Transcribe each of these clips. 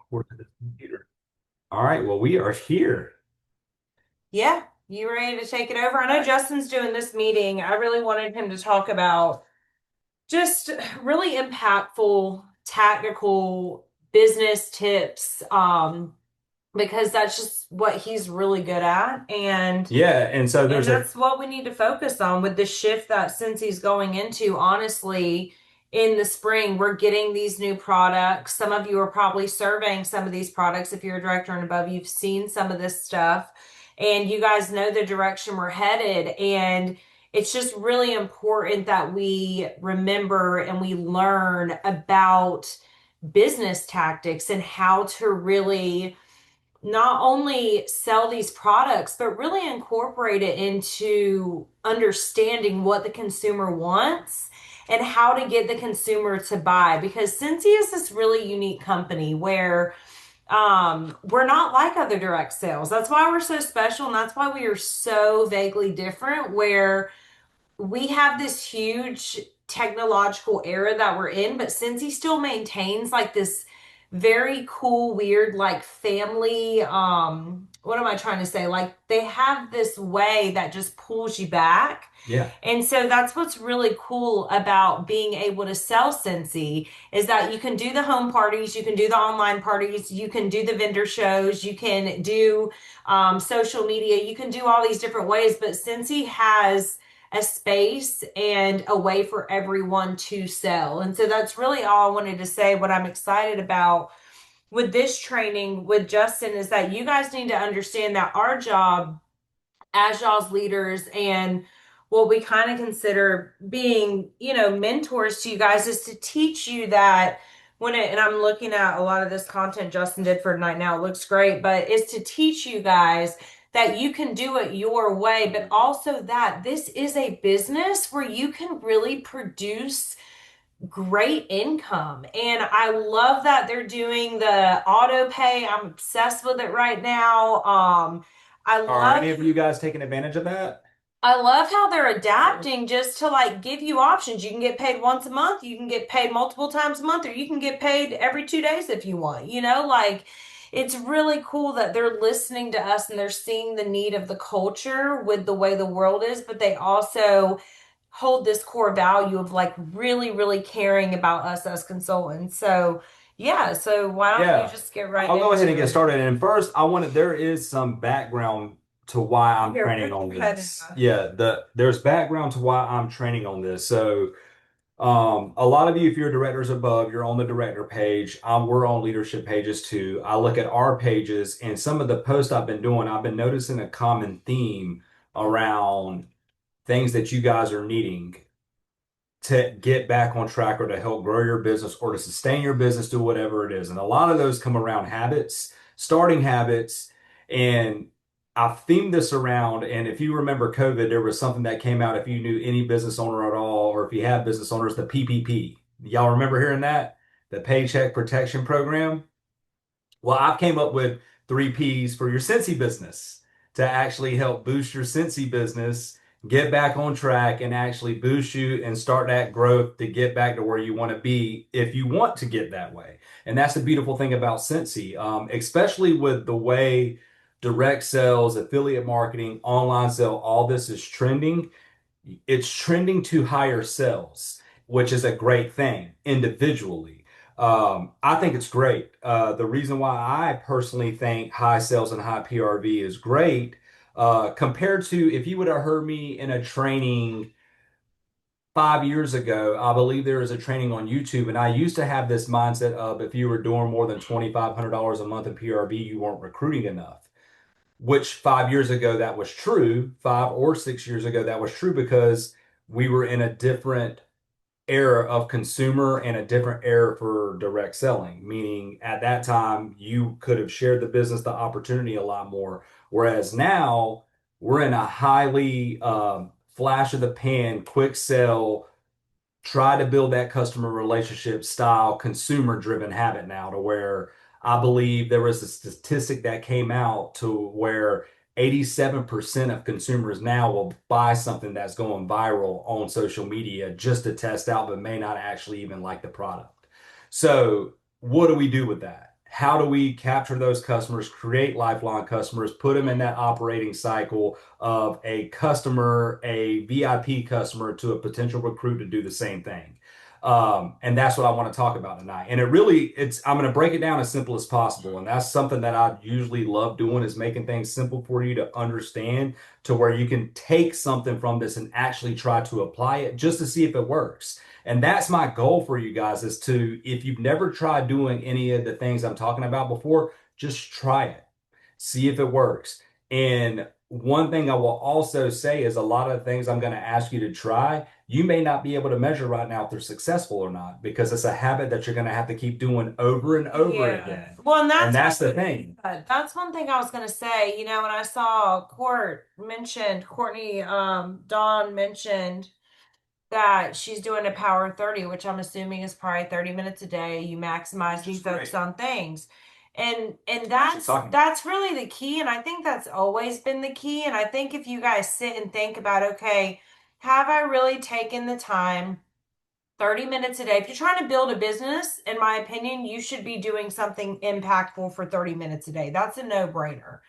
Work at the computer. All right, well, we are here. Yeah, you ready to take it over? I know Justin's doing this meeting. I really wanted him to talk about just really impactful, tactical business tips, because that's just what he's really good at. And Yeah, and so and there's a that's what we need to focus on with the shift that Scentsy going into. Honestly, in the spring, we're getting these new products. Some of you are probably surveying some of these products. If you're a director and above, you've seen some of this stuff, and you guys know the direction we're headed. And it's just really important that we remember and we learn about business tactics and how to really not only sell these products, but really incorporate it into understanding what the consumer wants and how to get the consumer to buy. Because Scentsy is this really unique company where we're not like other direct sales. That's why we're so special, and that's why we are so vaguely different, where we have this huge technological era that we're in, but Cincy still maintains like this very cool, weird, like family, what am I trying to say? Like they have this way that just pulls you back. yeah. And so that's what's really cool about being able to sell Cincy is that you can do the home parties, you can do the online parties, you can do the vendor shows, you can do social media, you can do all these different ways, but Cincy has a space and a way for everyone to sell. And so that's really all I wanted to say. What I'm excited about with this training with Justin is that you guys need to understand that our job as y'all's leaders and what we kind of consider being, mentors to you guys is to teach you that and I'm looking at a lot of this content Justin did for tonight now, it looks great, but it's to teach you guys that you can do it your way, but also that this is a business where you can really produce great income. And I love that they're doing the auto pay. I'm obsessed with it right now. I Are love any of you guys taking advantage of that? I love how they're adapting just to like give you options. You can get paid once a month, you can get paid multiple times a month, or you can get paid every 2 days if you want. Like it's really cool that they're listening to us and they're seeing the need of the culture with the way the world is, but they also hold this core value of like really, really caring about us as consultants. So, yeah, so why don't you Yeah. just get right I'll go ahead and into get it? started. And first, there is some background to why I'm Here, training put on your head in. this. Yeah, there's background to why I'm training on this. So, a lot of you, if you're directors above, you're on the director page. We're on leadership pages too. I look at our pages and some of the posts I've been doing, I've been noticing a common theme around things that you guys are needing to get back on track or to help grow your business or to sustain your business, do whatever it is. And a lot of those come around habits, starting habits. And I've themed this around. And if you remember COVID, there was something that came out if you knew any business owner at all, or if you have business owners, the PPP. Y'all remember hearing that? The Paycheck Protection Program? Well, I've came up with 3 Ps for your Scentsy business to actually help boost your Scentsy business, get back on track and actually boost you and start that growth to get back to where you want to be if you want to get that way. And that's the beautiful thing about Scentsy, especially with the way direct sales, affiliate marketing, online sale, all this is trending. It's trending to higher sales, which is a great thing individually. I think it's great. The reason why I personally think high sales and high PRV is great, compared to if you would have heard me in a training 5 years ago, I believe there is a training on YouTube, and I used to have this mindset of if you were doing more than $2,500 a month in PRV, you weren't recruiting enough. Which 5 years ago that was true, 5 or 6 years ago that was true because we were in a different era of consumer and a different era for direct selling, meaning at that time you could have shared the business, the opportunity a lot more. Whereas now we're in a highly flash of the pan, quick sell, try to build that customer relationship style, consumer driven habit now to where I believe there was a statistic that came out to where 87% of consumers now will buy something that's going viral on social media just to test out, but may not actually even like the product. So, what do we do with that? how do we capture those customers, create lifelong customers, put them in that operating cycle of a customer, a VIP customer to a potential recruit to do the same thing. And that's what I want to talk about tonight. And I'm going to break it down as simple as possible. And that's something that I usually love doing is making things simple for you to understand to where you can take something from this and actually try to apply it just to see if it works. And that's my goal for you guys is to, if you've never tried doing any of the things I'm talking about before, just try it. See if it works. And one thing I will also say is a lot of the things I'm going to ask you to try, you may not be able to measure right now if they're successful or not, because it's a habit that you're going to have to keep doing over and over Yeah. again. Well, and And that's that's the thing. that's one thing I was gonna say. You know, when I saw Courtney, Dawn mentioned that she's doing a power 30, which I'm assuming is probably 30 minutes a day. You maximize, you focus on things. And that's really the key. And I think that's always been the key. And I think if you guys sit and think about, okay, have I really taken the time 30 minutes a day? If you're trying to build a business, in my opinion, you should be doing something impactful for 30 minutes a day. That's a no-brainer.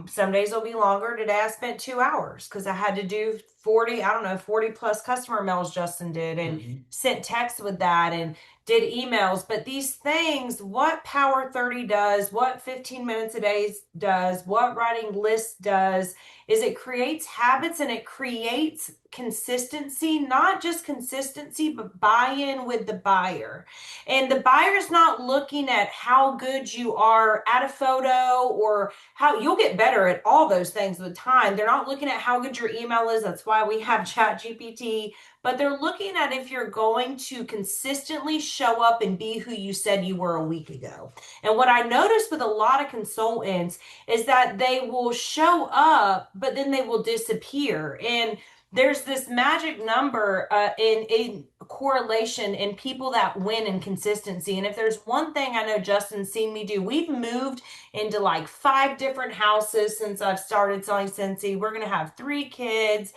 Some days will be longer. Today I spent 2 hours because I had to do 40, I don't know, 40 plus customer mails Justin did and sent texts with that and did emails. But these things, what Power 30 does, what 15 minutes a day does, what writing lists does, is it creates habits and it creates consistency, not just consistency, but buy-in with the buyer. And the buyer's not looking at how good you are at a photo or how you'll get better at all those things with time. They're not looking at how good your email is. That's why we have Chat GPT. But they're looking at if you're going to consistently show up and be who you said you were a week ago. And what I noticed with a lot of consultants is that they will show up, but then they will disappear. And there's this magic number in correlation in people that win in consistency. And if there's one thing I know Justin's seen me do, we've moved into like 5 different houses since I've started selling Scentsy. We're going to have 3 kids.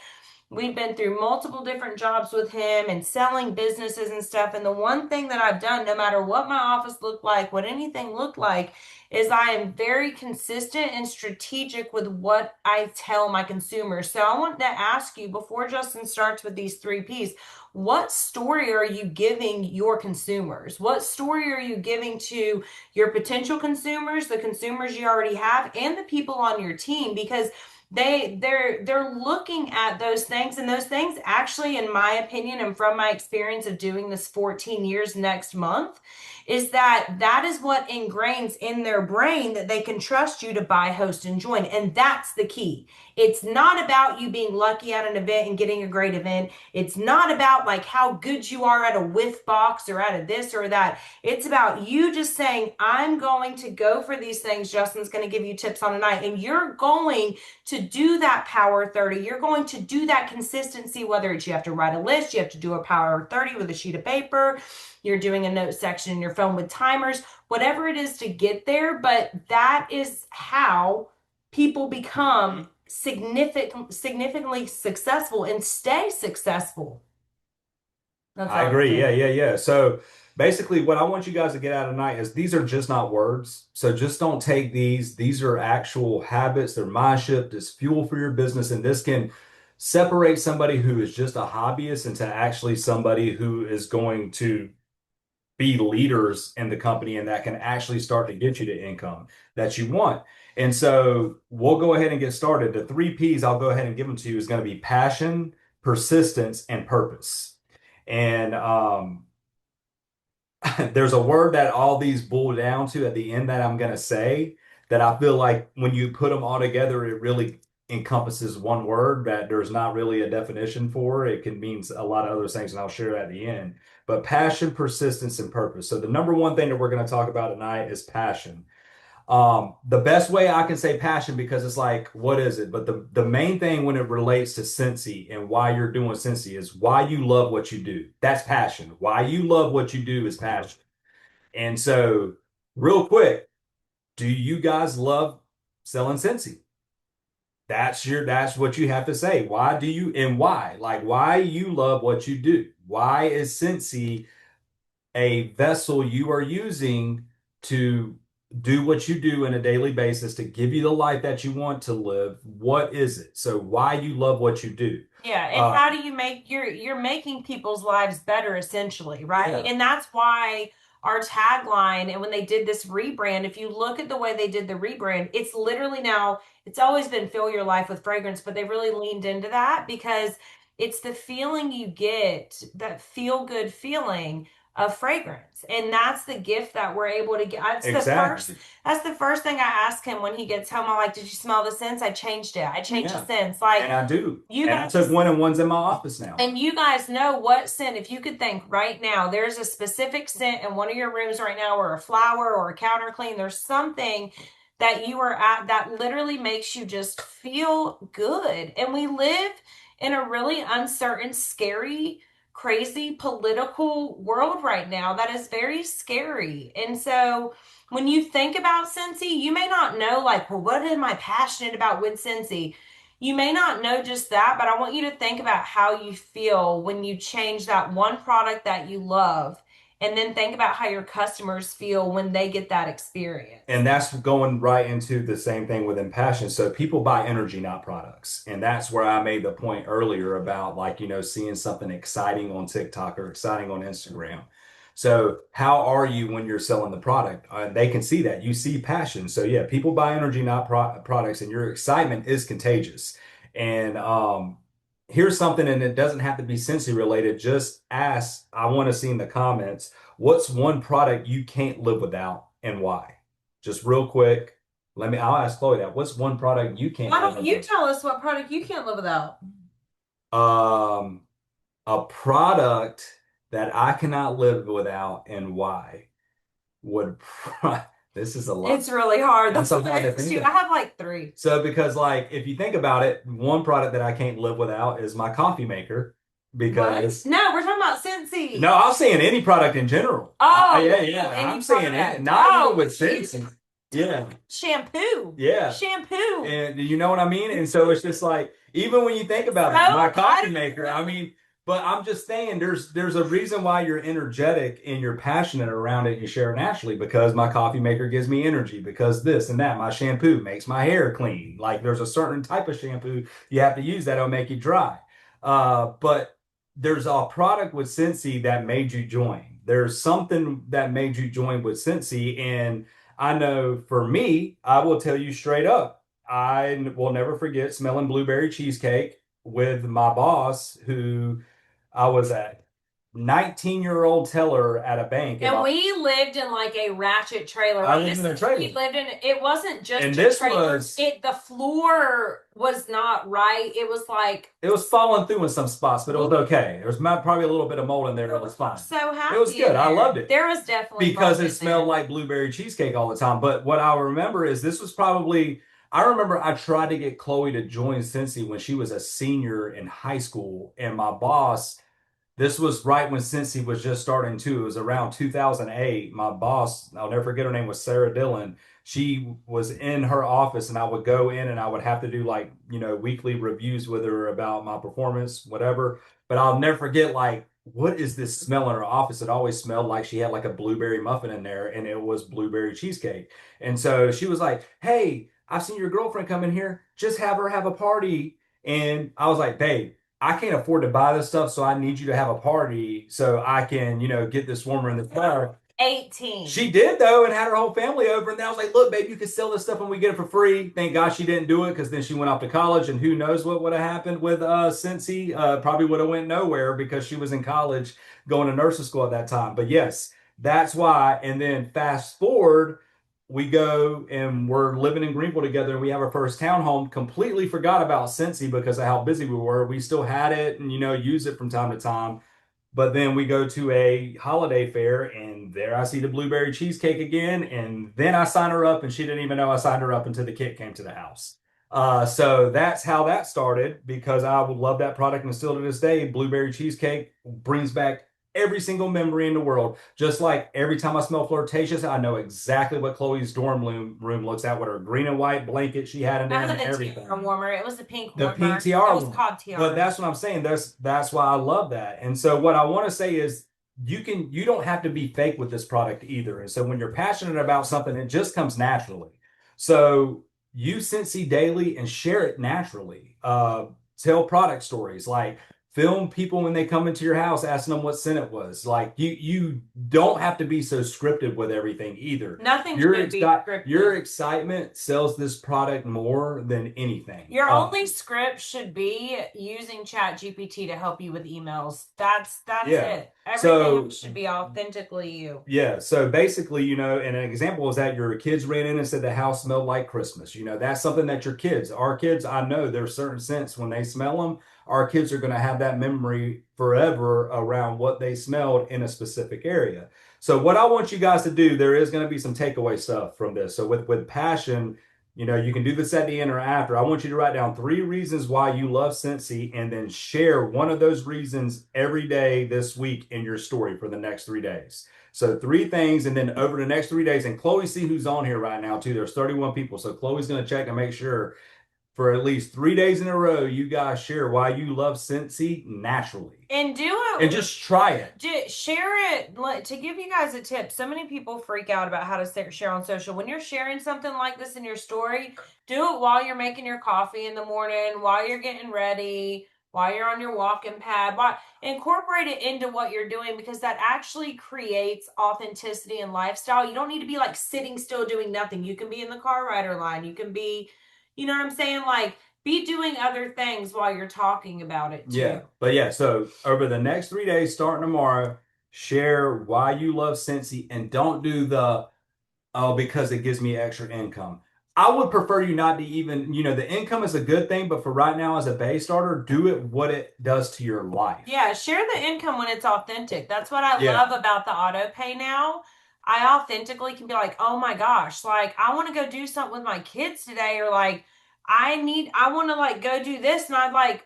We've been through multiple different jobs with him and selling businesses and stuff. And the one thing that I've done, no matter what my office looked like, what anything looked like, is I am very consistent and strategic with what I tell my consumers. So I want to ask you before Justin starts with these 3 Ps, what story are you giving your consumers? What story are you giving to your potential consumers, the consumers you already have, and the people on your team? Because they're looking at those things, and those things actually, in my opinion and from my experience of doing this 14 years next month, is that is what ingrains in their brain that they can trust you to buy, host, and join. And that's the key. It's not about you being lucky at an event and getting a great event. It's not about like how good you are at a whiff box or at a this or that. It's about you just saying, I'm going to go for these things. Justin's going to give you tips on tonight, and you're going to do that power 30. You're going to do that consistency, whether it's you have to write a list, you have to do a power 30 with a sheet of paper, you're doing a note section in your phone with timers, whatever it is to get there. But that is how people become significantly successful and stay successful. That's I all I'm agree. Yeah, saying. yeah, yeah. So basically, what I want you guys to get out of tonight is these are just not words. So just don't take these. These are actual habits. They're mind shift. It's fuel for your business. And this can separate somebody who is just a hobbyist into actually somebody who is going to be leaders in the company and that can actually start to get you the income that you want. And so we'll go ahead and get started. The 3 Ps I'll go ahead and give them to you is going to be passion, persistence, and purpose. And there's a word that all these boil down to at the end that I'm going to say that I feel like when you put them all together, it really encompasses one word that there's not really a definition for. It can mean a lot of other things, and I'll share at the end. But passion, persistence, and purpose. So the number one thing that we're going to talk about tonight is passion. The best way I can say passion because it's like, what is it? But the main thing when it relates to Scentsy and why you're doing Scentsy is why you love what you do. That's passion. Why you love what you do is passion. And so, real quick, do you guys love selling Scentsy? That's what you have to say. Why do you and why? Like why you love what you do. Why is Scentsy a vessel you are using to do what you do on a daily basis to give you the life that you want to live, what is it? So why you love what you do? Yeah, and Uh, how do you make you're making people's lives better essentially, right? yeah, And that's why our tagline and when they did this rebrand, if you look at the way they did the rebrand, it's literally now it's always been fill your life with fragrance, but they really leaned into that because it's the feeling you get, that feel good feeling of fragrance. And that's the gift that we're able to get. exactly. That's the first thing I ask him when he gets home. I'm like, "Did you smell the scents? I changed it. I changed the Yeah. scents." Like And I do. you And I guys took one and one's in my office now. and you guys know what scent, if you could think right now, there's a specific scent in one of your rooms right now, or a flower or a counter clean. There's something that you are at that literally makes you just feel good. And we live in a really uncertain, scary, crazy political world right now that is very scary. And so when you think about Scentsy, you may not know, like, well, what am I passionate about with Scentsy? You may not know just that, but I want you to think about how you feel when you change that one product that you love, and then think about how your customers feel when they get that experience. And that's going right into the same thing with Impassion. So people buy energy, not products. And that's where I made the point earlier about like, seeing something exciting on TikTok or exciting on Instagram. So how are you when you're selling the product? They can see that. You see passion. So yeah, people buy energy, not products, and your excitement is contagious. And here's something, and it doesn't have to be Scentsy related. Just ask, I want to see in the comments, what's one product you can't live without and why? Just real quick, I'll ask Chloe that. What's one product you can't Why live don't you without? tell us what product you can't live without? Um, a product that I cannot live without and why would this is a lot. It's really hard. That's That's something what I I had to asked think you. of. I have like three. So because like if you think about it, one product that I can't live without is my coffee maker What? because No, we're talking about Scentsy. no, I'm saying any product in general. Oh, Yeah, yeah, any I'm saying it, product. not even Oh, with Scentsy. Yeah, shampoo. yeah. Shampoo. And you know what I mean? And so it's just like, even when you think about it, my Soap. coffee maker, I mean, but I'm just saying there's a reason why you're energetic and you're passionate around it and you share it naturally because my coffee maker gives me energy, because this and that. My shampoo makes my hair clean. Like there's a certain type of shampoo you have to use that'll make you dry. But there's a product with Scentsy that made you join. There's something that made you join with Scentsy, and I know for me, I will tell you straight up, I will never forget smelling blueberry cheesecake with my boss, who I was a 19-year-old teller at a bank, and And we lived in like a ratchet trailer. I Right? lived in a We trailer. lived in it wasn't just And a this trailer. was The floor was not right. It was like it was falling through in some spots, but it was okay. There was probably a little bit of mold in there. It was fine. so It was happy in good. I there. loved it There was definitely because mold it in smelled there. like blueberry cheesecake all the time. But what I remember is this was probably, I remember I tried to get Chloe to join Scentsy when she was a senior in high school. And my boss, this was right when Scentsy was just starting too. It was around 2008. My boss, I'll never forget, her name was Sarah Dillon. She was in her office and I would go in and I would have to do like, weekly reviews with her about my performance, whatever. But I'll never forget, like, what is this smell in her office? It always smelled like she had like a blueberry muffin in there and it was blueberry cheesecake. And so she was like, "Hey, I've seen your girlfriend come in here. Just have her have a party." And I was like, "Babe, I can't afford to buy this stuff, so I need you to have a party so I can, get this warmer in the car." 18. She did though, and had her whole family over. And then I was like, "Look, babe, you can sell this stuff and we get it for free." Thank God she didn't do it, because then she went off to college, and who knows what would have happened with Scentsy. Probably would have went nowhere because she was in college going to nursing school at that time. But yes, that's why. And then fast forward, we go and we're living in Greenville together, and we have our first townhome. Completely forgot about Scentsy because of how busy we were. We still had it and use it from time to time. But then we go to a holiday fair, and there I see the blueberry cheesecake again. And then I sign her up, and she didn't even know I signed her up until the kit came to the house. So that's how that started, because I would love that product, and still to this day, blueberry cheesecake brings back every single memory in the world. Just like every time I smell flirtatious, I know exactly what Chloe's dorm room looks at with her green and white blanket she had in there I and had the everything. tiara warmer. It was the pink The pink warmer. It tiara was one. called But tiara. that's what I'm saying. That's why I love that. And so what I want to say is you don't have to be fake with this product either. And so when you're passionate about something, it just comes naturally. So use Scentsy daily and share it naturally. Tell product stories, like film people when they come into your house, asking them what scent it was. Like you don't have to be so scripted with everything either. Nothing should be Your scripted. excitement sells this product more than anything. Your only script should be using Chat GPT to help you with emails. That's Yeah. it. Everything So else should be authentically you. yeah, so basically, and an example is that your kids ran in and said the house smelled like Christmas. That's something that our kids, I know there's certain scents when they smell them, our kids are going to have that memory forever around what they smelled in a specific area. So what I want you guys to do, there is going to be some takeaway stuff from this. So with passion, you can do this at the end or after. I want you to write down 3 reasons why you love Scentsy and then share one of those reasons every day this week in your story for the next 3 days. So 3 things, and then over the next 3 days, and Chloe, see who's on here right now too. There's 31 people. So Chloe's going to check and make sure for at least 3 days in a row, you guys share why you love Scentsy naturally. And do And it. just try it. Share it. To give you guys a tip, so many people freak out about how to share on social. When you're sharing something like this in your story, do it while you're making your coffee in the morning, while you're getting ready, while you're on your walking pad. Incorporate it into what you're doing, because that actually creates authenticity and lifestyle. You don't need to be like sitting still doing nothing. You can be in the car rider line. You can be, you know what I'm saying? Like, be doing other things while you're talking about it too. Yeah. But yeah, so over the next 3 days, starting tomorrow, share why you love Scentsy and don't do the, oh, because it gives me extra income. I would prefer you not to even, the income is a good thing, but for right now as a base starter, do it what it does to your life. Yeah, share the income when it's authentic. That's what I love about the auto pay now. I authentically can be like, oh my gosh, like I want to go do something with my kids today, or like I want to like go do this, and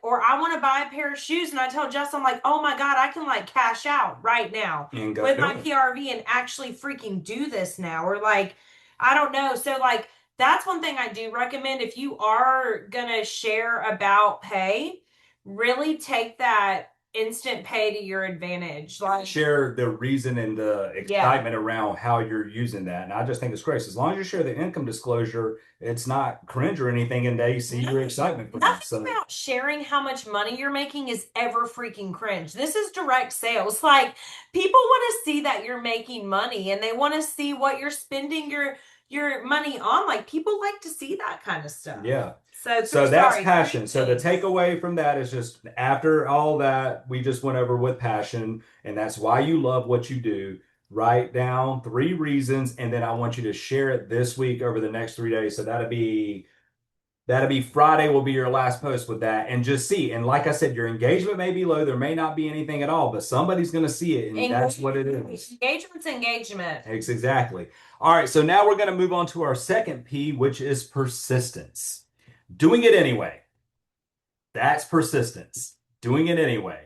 or I want to buy a pair of shoes, and I tell Justin, like, oh my God, I can like cash out right now with my PRV and actually freaking do this now. Or like, I don't know. So like, that's one thing I do recommend if you are gonna share about pay, really take that instant pay to your advantage. Like, share the reason and the excitement around how you're using that. And I just think it's great. So as long as you share the income disclosure, it's not cringe or anything, and they see your excitement for that. Nothing about sharing how much money you're making is ever freaking cringe. This is direct sales. Like, people want to see that you're making money, and they want to see what you're spending your money on. Like, people like to see that kind of stuff. Yeah. So that's passion. So the takeaway from that is just after all that we just went over with passion, and that's why you love what you do. Write down 3 reasons, and then I want you to share it this week over the next 3 days. So that'll be Friday will be your last post with that, and just see. And like I said, your engagement may be low. There may not be anything at all, but somebody's going to see it, and that's what it is. Engagement's engagement. Exactly. All right. So now we're going to move on to our second P, which is persistence. Doing it anyway. That's persistence. Doing it anyway.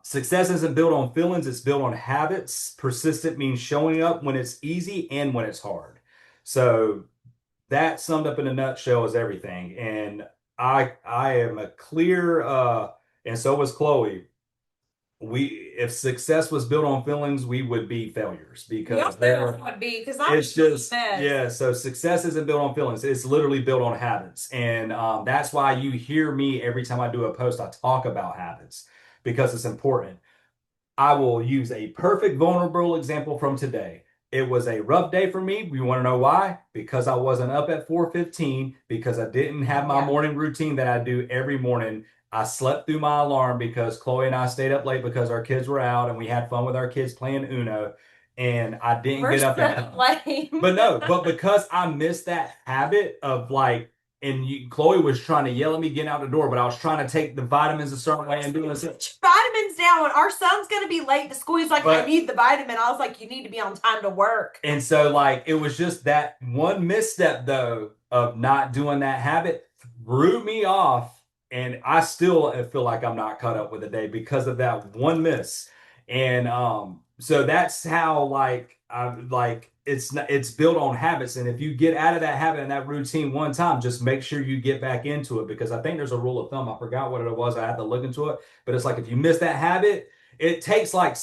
Success isn't built on feelings, it's built on habits. Persistent means showing up when it's easy and when it's hard. So that summed up in a nutshell is everything. And I am a clear and so was Chloe. If success was built on feelings, we would be failures because would be because I'm it's just yeah. So success isn't built on feelings; it's literally built on habits, and that's why you hear me every time I do a post. I talk about habits because it's important. I will use a perfect vulnerable example from today. It was a rough day for me. You want to know why? Because I wasn't up at 4:15 because I didn't have my morning routine that I do every morning. I slept through my alarm because Chloe and I stayed up late because our kids were out and we had fun with our kids playing Uno. And I didn't get up but because I missed that habit of like, and Chloe was trying to yell at me getting out the door, but I was trying to take the vitamins a certain way and doing this. Vitamins down. Our son's gonna be late to school. He's like, I need the vitamin. I was like, you need to be on time to work. And so like it was just that one misstep though of not doing that habit threw me off. And I still feel like I'm not caught up with the day because of that one miss. And so that's how like it's built on habits. And if you get out of that habit and that routine one time, just make sure you get back into it, because I think there's a rule of thumb. I forgot what it was. I had to look into it, but it's like if you miss that habit, it takes like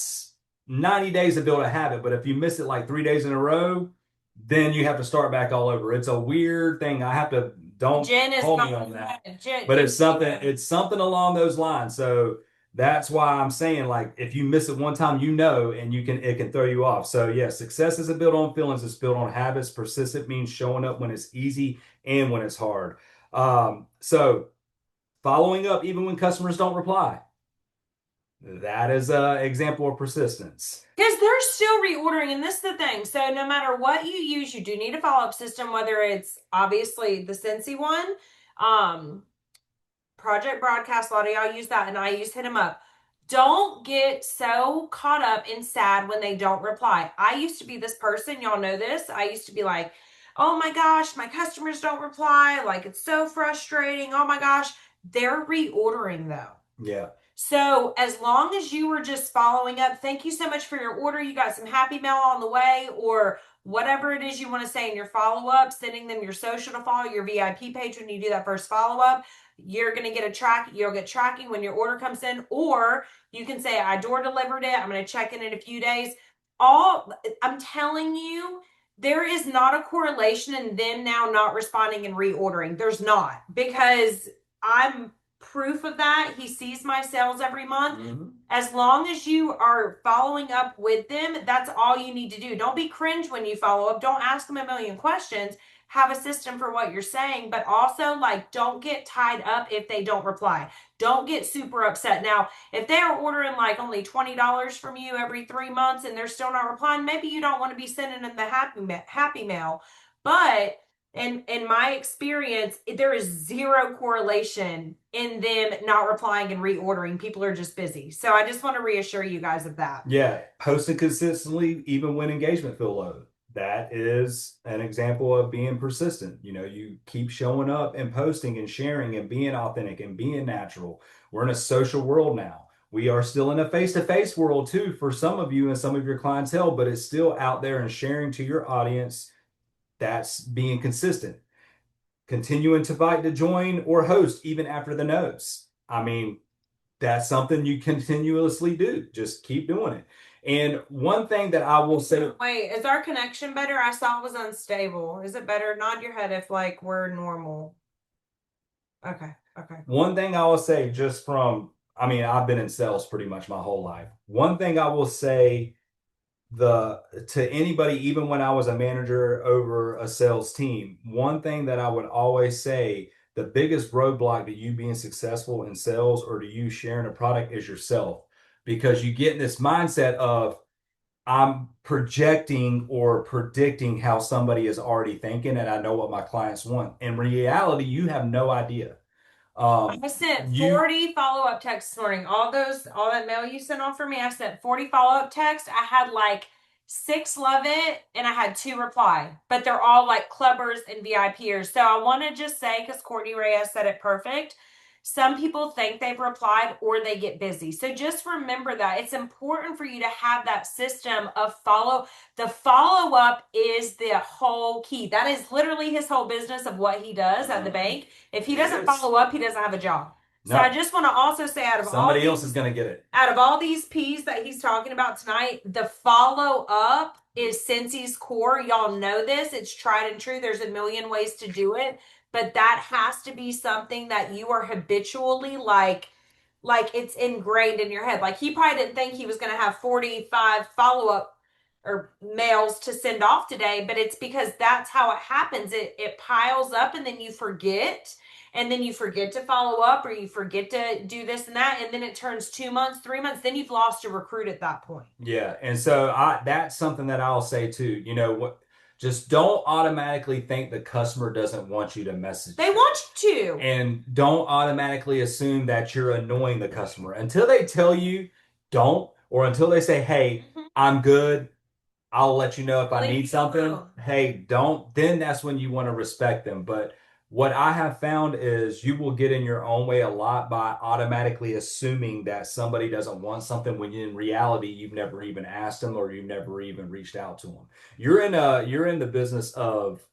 90 days to build a habit, but if you miss it like 3 days in a row, then you have to start back all over. It's a weird thing. I have to, don't Jen is hold me on nodding that, her head. Jen, but Jen, it's something along those lines. So that's why I'm saying, like, if you miss it one time, and it can throw you off. So yeah, success isn't built on feelings, it's built on habits. Persistent means showing up when it's easy and when it's hard. So following up even when customers don't reply. That is an example of persistence. because they're still reordering, and this is the thing. So no matter what you use, you do need a follow-up system, whether it's obviously the Scentsy one, um, Project Broadcast. A lot of y'all use that, and I use Hit 'em Up. Don't get so caught up and sad when they don't reply. I used to be this person, y'all know this. I used to be like, oh my gosh, my customers don't reply. Like, it's so frustrating. Oh my gosh. They're reordering though. Yeah. So as long as you were just following up, thank you so much for your order. You got some happy mail on the way, or whatever it is you want to say in your follow up, sending them your social to follow, your VIP page when you do that first follow up. You're going to get you'll get tracking when your order comes in, or you can say, I door delivered it. I'm going to check in a few days. I'm telling you, there is not a correlation in them now not responding and reordering. There's not, because I'm proof of that. He sees my sales every month. Mm-hmm. As long as you are following up with them, that's all you need to do. Don't be cringe when you follow up. Don't ask them a million questions. Have a system for what you're saying, but also, like, don't get tied up if they don't reply. Don't get super upset. Now, if they are ordering like only $20 from you every 3 months and they're still not replying, maybe you don't want to be sending them the happy mail. But in my experience, there is zero correlation in them not replying and reordering. People are just busy. So I just want to reassure you guys of that. Yeah, posting consistently even when engagement feel low. That is an example of being persistent. You keep showing up and posting and sharing and being authentic and being natural. We're in a social world now. We are still in a face-to-face world too for some of you and some of your clientele, but it's still out there and sharing to your audience. That's being consistent. Continuing to invite to join or host even after the no's. I mean, that's something you continuously do. Just keep doing it. And one thing that I will say, wait, is our connection better? I saw it was unstable. Is it better? Nod your head if like we're normal. Okay. Okay. One thing I will say, I've been in sales pretty much my whole life. One thing I will say to anybody, even when I was a manager over a sales team, one thing that I would always say, the biggest roadblock to you being successful in sales or to you sharing a product is yourself, because you get in this mindset of, I'm projecting or predicting how somebody is already thinking, and I know what my clients want. In reality, you have no idea. I sent You 40 follow-up texts this morning. All that mail you sent off for me, I sent 40 follow-up texts. I had like 6 love it and I had 2 reply, but they're all like clubbers and VIPers. So I want to just say, because Courtney Reyes said it perfect, some people think they've replied or they get busy. So just remember that it's important for you to have that system of the follow up is the whole key. That is literally his whole business of what he does at the bank. If he doesn't follow up, he doesn't have a job. So I just want to also say, somebody else is going to get it. Out of all these P's that he's talking about tonight, the follow up is Scentssy's core. Y'all know this. It's tried and true. There's a million ways to do it, but that has to be something that you are habitually like it's ingrained in your head. Like, he probably didn't think he was going to have 45 follow-up or mails to send off today, but it's because that's how it happens. It piles up, and then you forget, and then you forget to follow up, or you forget to do this and that, and then it turns 2 months, 3 months, then you've lost a recruit at that point. Yeah, and so that's something that I'll say too. Just don't automatically think the customer doesn't want you to message. They want you to. And don't automatically assume that you're annoying the customer until they tell you don't, or until they say, hey, I'm good, I'll let you know if I need something. Hey, don't. Then that's when you want to respect them. But what I have found is you will get in your own way a lot by automatically assuming that somebody doesn't want something when in reality you've never even asked them or you've never even reached out to them. You're in the business of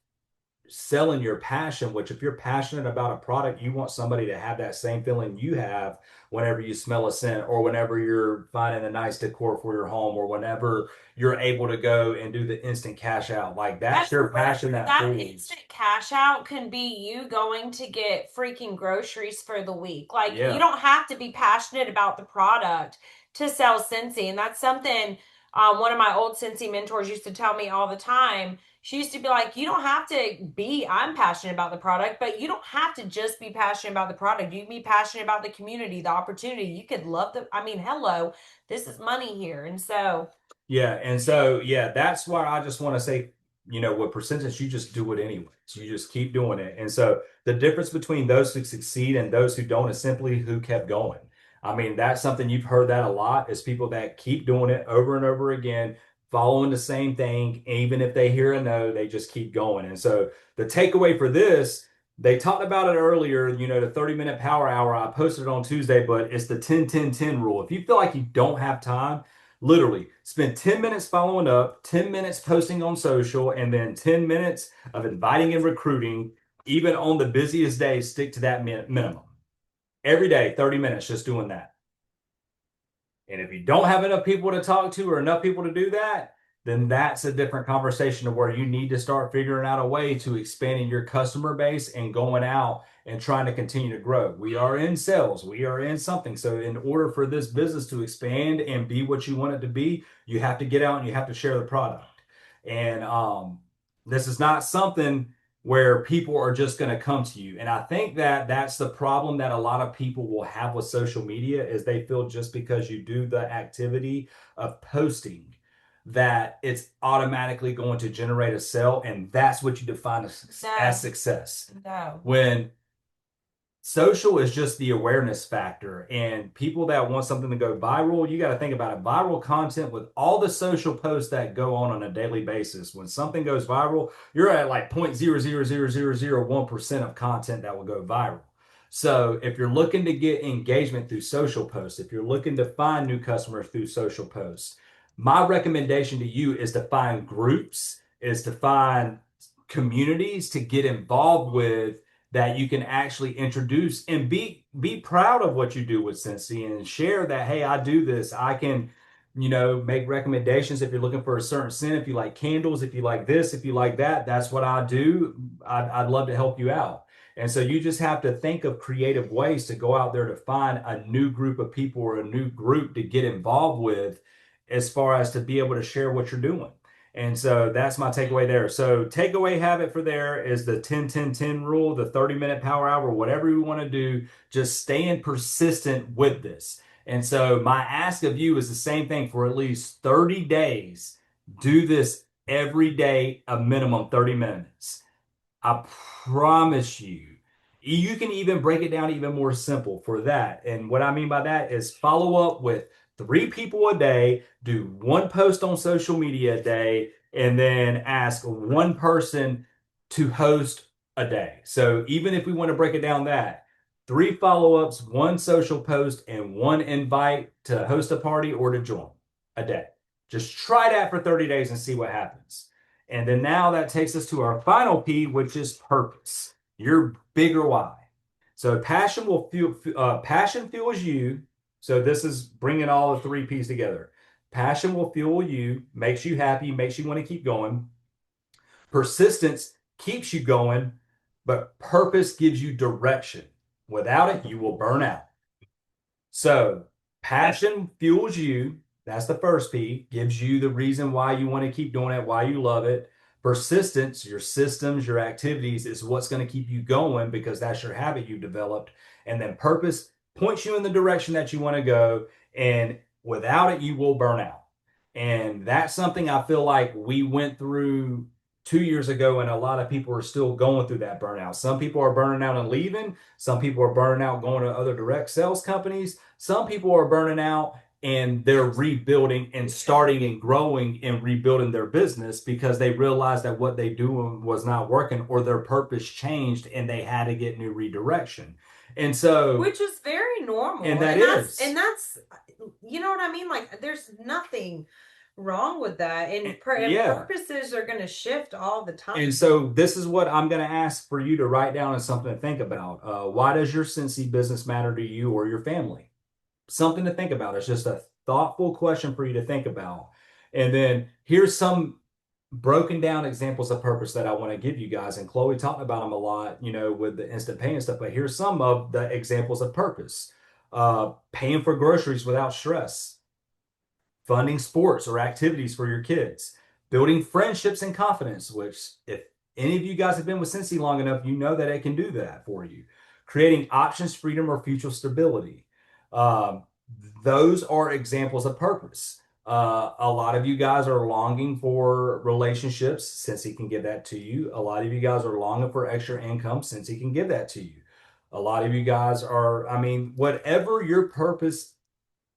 selling your passion, which if you're passionate about a product, you want somebody to have that same feeling you have whenever you smell a scent or whenever you're finding a nice decor for your home or whenever you're able to go and do the instant cash out. Like that's That's your correct. passion that That pulls. instant cash out can be you going to get freaking groceries for the week. Like, you Yeah. don't have to be passionate about the product to sell Scentsy. And that's something one of my old Scentsy mentors used to tell me all the time. She used to be like, you don't have to be, I'm passionate about the product, but you don't have to just be passionate about the product. You can be passionate about the community, the opportunity. You could love I mean, hello, this is money here. And so, Yeah, and so yeah, that's why I just want to say, with percentage, you just do it anyways. You just keep doing it. And so the difference between those who succeed and those who don't is simply who kept going. I mean, that's something you've heard that a lot is people that keep doing it over and over again, following the same thing, even if they hear a no, they just keep going. And so the takeaway for this, they talked about it earlier, the 30-minute power hour. I posted it on Tuesday, but it's the 10-10-10 rule. If you feel like you don't have time, literally, spend 10 minutes following up, 10 minutes posting on social, and then 10 minutes of inviting and recruiting. Even on the busiest days, stick to that minimum. Every day, 30 minutes just doing that. And if you don't have enough people to talk to or enough people to do that, then that's a different conversation of where you need to start figuring out a way to expanding your customer base and going out and trying to continue to grow. We are in sales, we are in something. So, in order for this business to expand and be what you want it to be, you have to get out and you have to share the product. And this is not something where people are just going to come to you. And I think that that's the problem that a lot of people will have with social media is they feel just because you do the activity of posting that it's automatically going to generate a sale and that's what you define as no, success. no. When social is just the awareness factor and people that want something to go viral, you got to think about it. Viral content with all the social posts that go on a daily basis, when something goes viral, you're at like 0.0000001% of content that will go viral. So if you're looking to get engagement through social posts, if you're looking to find new customers through social posts, my recommendation to you is to find groups, is to find communities to get involved with that you can actually introduce and be proud of what you do with Scentsy and share that, hey, I do this. I can, make recommendations if you're looking for a certain scent, if you like candles, if you like this, if you like that, that's what I do. I'd love to help you out. And so you just have to think of creative ways to go out there to find a new group of people or a new group to get involved with as far as to be able to share what you're doing. And so that's my takeaway there. So takeaway habit for there is the 10-10-10 rule, the 30-minute power hour, whatever you want to do, just staying persistent with this. And so my ask of you is the same thing for at least 30 days. Do this every day, a minimum 30 minutes. I promise you. You can even break it down even more simple for that. And what I mean by that is follow up with 3 people a day, do one post on social media a day, and then ask one person to host a day. So even if we want to break it down that, 3 follow-ups, one social post, and one invite to host a party or to join a day. Just try that for 30 days and see what happens. And then now that takes us to our final P, which is purpose, your bigger why. So passion fuels you. So this is bringing all the 3 P's together. Passion will fuel you, makes you happy, makes you want to keep going. Persistence keeps you going, but purpose gives you direction. Without it, you will burn out. So passion fuels you. That's the first P, gives you the reason why you want to keep doing it, why you love it. Persistence, your systems, your activities is what's going to keep you going because that's your habit you've developed. And then purpose points you in the direction that you want to go. And without it, you will burn out. And that's something I feel like we went through 2 years ago, and a lot of people are still going through that burnout. Some people are burning out and leaving. Some people are burning out going to other direct sales companies. Some people are burning out and they're rebuilding and starting and growing and rebuilding their business because they realized that what they do was not working or their purpose changed and they had to get new redirection. And so, Which is very and normal. that And is, that's you know what I mean? Like there's nothing wrong with that. And Yeah. purposes are going to shift all the time. And so this is what I'm going to ask for you to write down as something to think about. Why does your Scentsy business matter to you or your family? Something to think about. It's just a thoughtful question for you to think about. And then here's some broken down examples of purpose that I want to give you guys. And Chloe talked about them a lot, with the instant pay and stuff. But here's some of the examples of purpose: paying for groceries without stress, funding sports or activities for your kids, building friendships and confidence, which, if any of you guys have been with Cincy long enough, you know that it can do that for you, creating options, freedom, or future stability. Um, those are examples of purpose. A lot of you guys are longing for relationships since he can give that to you. A lot of you guys are longing for extra income since he can give that to you. A lot of you guys are, I mean, whatever your purpose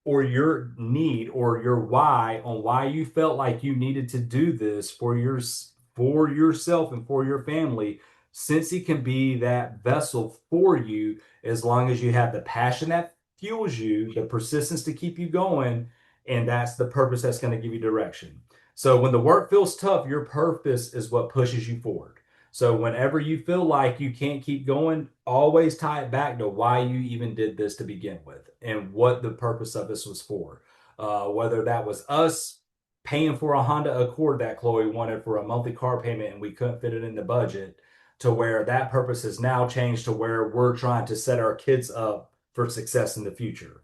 or your need or your why on why you felt like you needed to do this for yourself and for your family, since he can be that vessel for you, as long as you have the passion that fuels you, the persistence to keep you going, and that's the purpose that's going to give you direction. So when the work feels tough, your purpose is what pushes you forward. So whenever you feel like you can't keep going, always tie it back to why you even did this to begin with and what the purpose of this was for. Whether that was us paying for a Honda Accord that Chloe wanted for a monthly car payment and we couldn't fit it in the budget, to where that purpose has now changed to where we're trying to set our kids up for success in the future.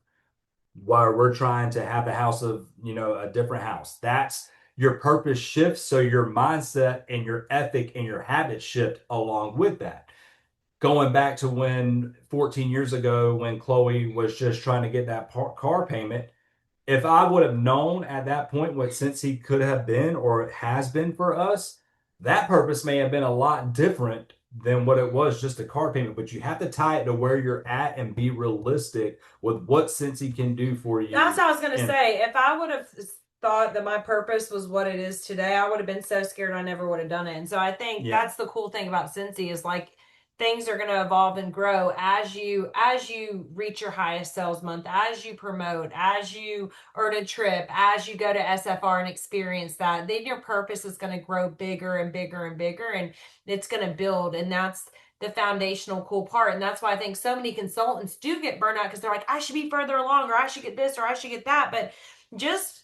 While we're trying to have the house of, a different house. That's your purpose shifts. So your mindset and your ethic and your habits shift along with that. Going back to when 14 years ago, when Chloe was just trying to get that car payment, if I would have known at that point what Cincy could have been or has been for us, that purpose may have been a lot different than what it was just a car payment. But you have to tie it to where you're at and be realistic with what Cincy can do for That's you. what I was going to And say. If I would have thought that my purpose was what it is today, I would have been so scared I never would have done it. And so I think yeah, that's the cool thing about Cincy is like things are going to evolve and grow as you reach your highest sales month, as you promote, as you earn a trip, as you go to SFR and experience that. Then your purpose is going to grow bigger and bigger and bigger, and it's going to build. And that's the foundational cool part. And that's why I think so many consultants do get burnt out because they're like, I should be further along, or I should get this, or I should get that. But just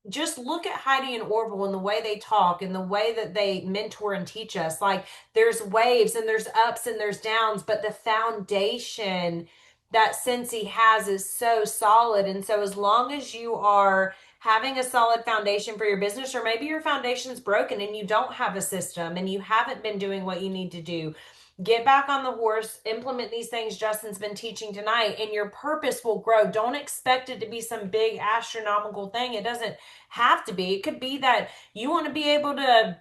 just look at Heidi and Orville and the way they talk and the way that they mentor and teach us. Like there's waves and there's ups and there's downs, but the foundation that Scentsy has is so solid. And so as long as you are having a solid foundation for your business, or maybe your foundation's broken and you don't have a system and you haven't been doing what you need to do, get back on the horse, implement these things Justin's been teaching tonight, and your purpose will grow. Don't expect it to be some big astronomical thing. It doesn't have to be. It could be that you want to be able to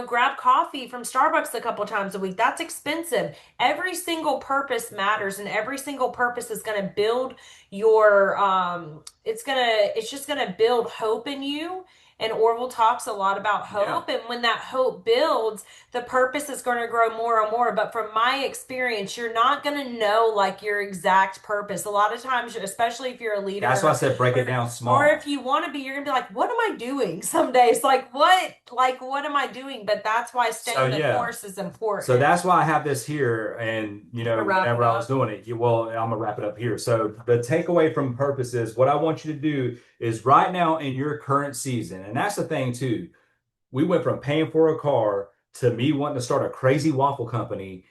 grab coffee from Starbucks a couple times a week. That's expensive. Every single purpose matters, and every single purpose is going to build your it's just going to build hope in you. And Orville talks a lot about yeah. hope, and when that hope builds, the purpose is going to grow more and more. But from my experience, you're not going to know like your exact purpose. A lot of times, especially if you're a That's why I leader, said break it or down or if small. you want to be, you're gonna be like, what am I doing some days? Like what am I doing? But that's why So staying the yeah. course is So important. that's why I have this here. And, To wrap it whenever I was up. doing it, well, I'm gonna wrap it up here. So the takeaway from purpose is what I want you to do is right now in your current season. And that's the thing too. We went from paying for a car to me wanting to start a crazy waffle company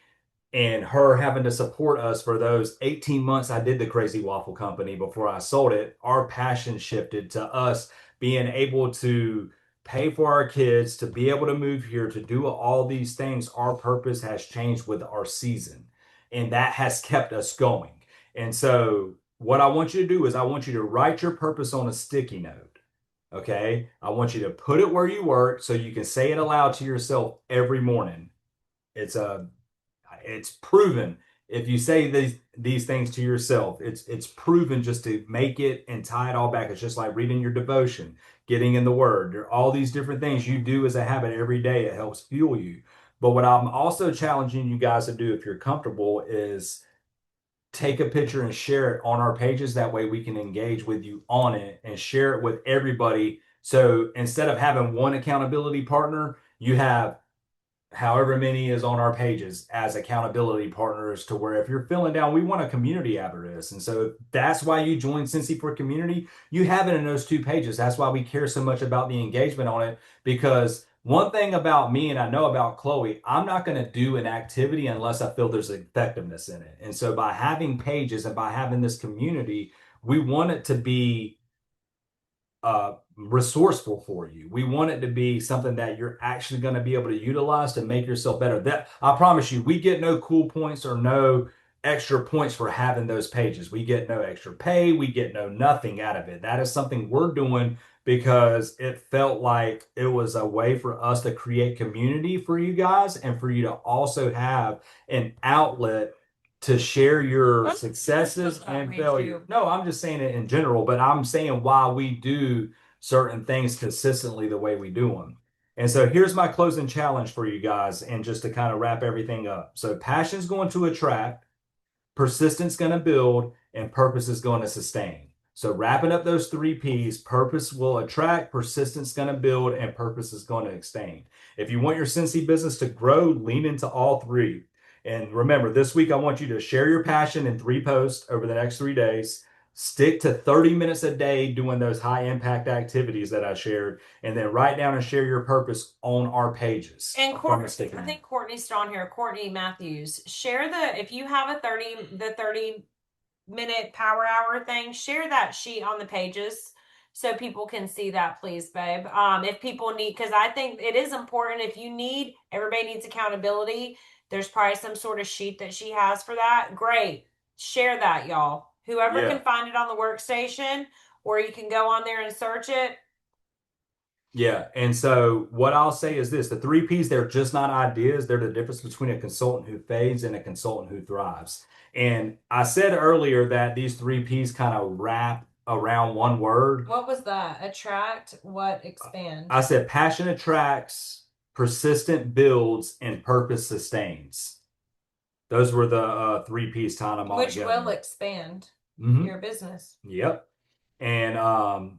and her having to support us for those 18 months I did the Crazy Waffle Company before I sold it. Our passion shifted to us being able to pay for our kids, to be able to move here, to do all these things. Our purpose has changed with our season, and that has kept us going. And so, what I want you to do is, I want you to write your purpose on a sticky note. Okay. I want you to put it where you work so you can say it aloud to yourself every morning. It's a it's proven if you say these things to yourself, it's proven just to make it and tie it all back. It's just like reading your devotion, getting in the word. There are all these different things you do as a habit every day. It helps fuel you. But what I'm also challenging you guys to do, if you're comfortable, is take a picture and share it on our pages. That way we can engage with you on it and share it with everybody So instead of having one accountability partner, you have however many is on our pages as accountability partners to where if you're feeling down, we want a community after this. And so that's why you join Scentsy for Community. You have it in those two pages. That's why we care so much about the engagement on it. Because one thing about me and I know about Chloe, I'm not going to do an activity unless I feel there's effectiveness in it. And so by having pages and by having this community, we want it to be resourceful for you. We want it to be something that you're actually going to be able to utilize to make yourself better. That I promise you, we get no cool points or no extra points for having those pages. We get no extra pay. We get no nothing out of it. That is something we're doing because it felt like it was a way for us to create community for you guys and for you to also have an outlet to share your successes and failure. No, I'm just saying it in general, but I'm saying why we do certain things consistently the way we do them. And so here's my closing challenge for you guys, and just to kind of wrap everything up. So passion is going to attract, persistence going to build, and purpose is going to sustain. So wrapping up those three P's, purpose will attract, persistence going to build, and purpose is going to sustain. If you want your Scentsy business to grow, lean into all three. And remember, this week I want you to share your passion in 3 posts over the next 3 days. Stick to 30 minutes a day doing those high impact activities that I shared, and then write down and share your purpose on our pages. And Courtney, I think Courtney's still on here. Courtney Matthews, share if you have the 30-minute power hour thing, share that sheet on the pages so people can see that, please, babe. If people need, because I think it is important. If you need, everybody needs accountability. There's probably some sort of sheet that she has for that. Great. Share that, y'all. Whoever can find it on the workstation, or you can go on there and search it. Yeah. And so what I'll say is this, the 3 P's, they're just not ideas. They're the difference between a consultant who fades and a consultant who thrives. And I said earlier that these 3 P's kind of wrap around one word. What was that? Attract, what, expand? I said passion attracts, persistent builds, and purpose sustains. Those were the 3 P's tying them all Which together. will expand your business. Yep. And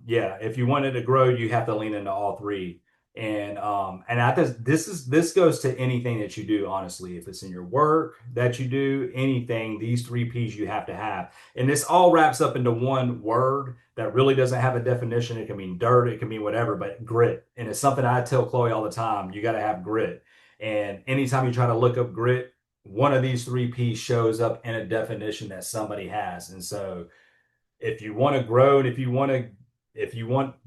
yeah, if you wanted to grow, you have to lean into all three. And I think this goes to anything that you do, honestly. If it's in your work that you do, anything, these 3 P's you have to have. And this all wraps up into one word that really doesn't have a definition. It can mean dirt, it can mean whatever, but grit. And it's something I tell Chloe all the time. You got to have grit. And anytime you try to look up grit, one of these 3 P's shows up in a definition that somebody has. And so if you want to grow and if you want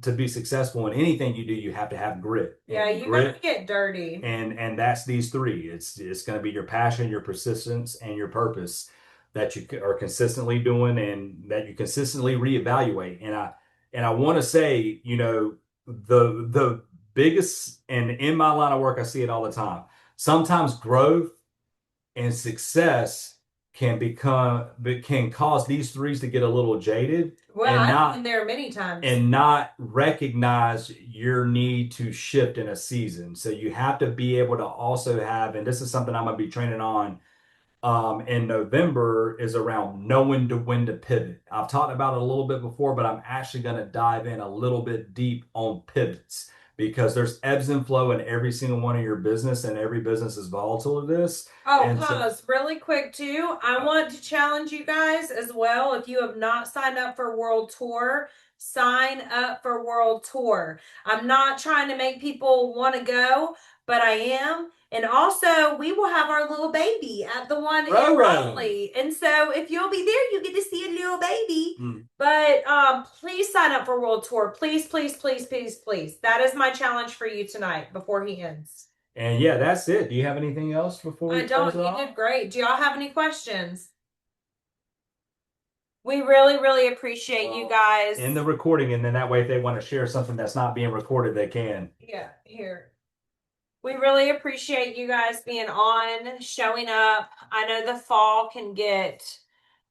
to be successful in anything you do, you have to have grit. Yeah, you got to get dirty. And that's these three. It's going to be your passion, your persistence, and your purpose that you are consistently doing and that you consistently reevaluate. And I want to say, the biggest, and in my line of work, I see it all the time. Sometimes growth and success can cause these threes to get a little jaded. Well, I've been there many times. And not recognize your need to shift in a season. So you have to be able to also have, and this is something I'm going to be training on in November, is around knowing when to pivot. I've talked about it a little bit before, but I'm actually going to dive in a little bit deep on pivots, because there's ebbs and flow in every single one of your business, and every business is volatile to this. Oh, pause really quick too. I want to challenge you guys as well. If you have not signed up for World Tour, sign up for World Tour. I'm not trying to make people want to go, but I am. And also, we will have our little baby at the one in Raleigh. And so if you'll be there, you get to see a little baby. But please sign up for World Tour. Please, please, please, please, please. That is my challenge for you tonight before he ends. And yeah, that's it. Do you have anything else before we close it off? You did great. Do y'all have any questions? We really, really appreciate you guys. In the recording, and then that way if they want to share something that's not being recorded, they can. Yeah, here. We really appreciate you guys being on, showing up. I know the fall can get,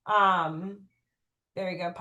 there you go.